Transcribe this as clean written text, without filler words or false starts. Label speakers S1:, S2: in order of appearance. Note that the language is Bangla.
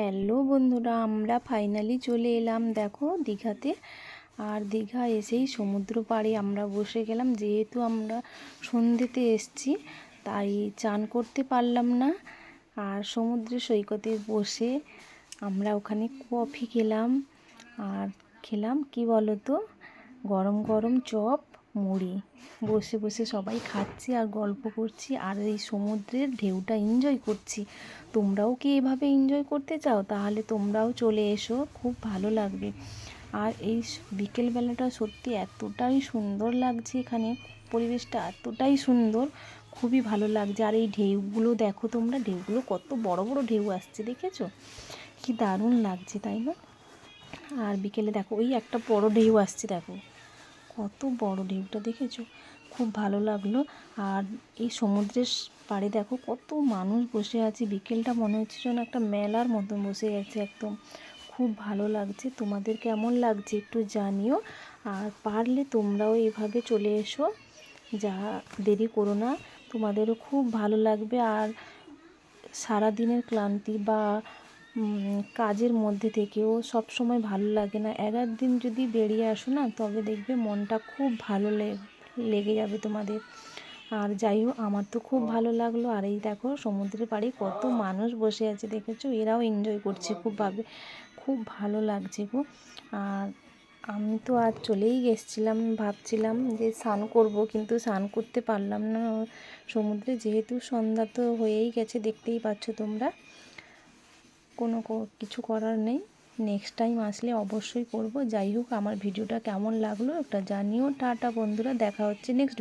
S1: হ্যালো বন্ধুরা, আমরা ফাইনালি চলে এলাম দেখো দীঘাতে। আর দীঘা এসেই সমুদ্র পাড়ে আমরা বসে গেলাম। যেহেতু আমরা সন্ধ্যেতে এসছি তাই চান করতে পারলাম না। আর সমুদ্র সৈকতে বসে আমরা ওখানে কফি খেলাম। আর খেলাম কি বলো তো, গরম গরম চপ মুড়ি। বসে বসে সবাই খাচ্ছি আর গল্প করছি আর এই সমুদ্রের ঢেউটা এনজয় করছি। তোমরাও কি এভাবে এনজয় করতে চাও? তাহলে তোমরাও চলে এসো, খুব ভালো লাগবে। আর এই বিকেলবেলাটা সত্যি এতটাই সুন্দর লাগছে, এখানে পরিবেশটা এতটাই সুন্দর, খুবই ভালো লাগছে। আর এই ঢেউগুলো দেখো তোমরা, ঢেউগুলো কত বড় বড় ঢেউ আসছে, দেখেছো? কি দারুণ লাগছে, তাই না? আর বিকেলে দেখো ওই একটা বড় ঢেউ আসছে, দেখো কত বড় ঢেউটা, দেখেছো? খুব ভালো লাগলো। আর এই সমুদ্রের পাড়ে দেখো কত মানুষ বসে আছে। বিকেলটা মনে হচ্ছে যেন একটা মেলার মতন বসে গেছে একদম। খুব ভালো লাগছে। তোমাদের কেমন লাগছে একটু জানিও। আর পারলে তোমরাও এভাবে চলে এসো, যা দেরি করো না, তোমাদেরও খুব ভালো লাগবে। আর সারা দিনের ক্লান্তি বা কাজের মধ্যে থেকেও সব সময় ভালো লাগে না, 11 দিন যদি বেরিয়ে আসো না, তবে দেখবে মনটা খুব ভালো লেগে যাবে তোমাদের। আর যাই হোক, আমার তো খুব ভালো লাগলো। আর এই দেখো সমুদ্রের পাড়ে কত মানুষ বসে আছে, দেখেছো? এরাও এনজয় করছে খুব ভালো লাগছে গো। আর আমি তো আজ চলেই গেছিলাম, ভাবছিলাম যে স্নান করব, কিন্তু স্নান করতে পারলাম না সমুদ্রে, যেহেতু সন্ধ্যা তো হয়েই গেছে, দেখতেই পাচ্ছ তোমরা। কোনো কিছু করার নেই, নেক্সট টাইম আসলে অবশ্যই করব। যাই হোক, আমার ভিডিওটা কেমন লাগলো একটা জানিও। টাটা বন্ধুরা, দেখা হচ্ছে নেক্সট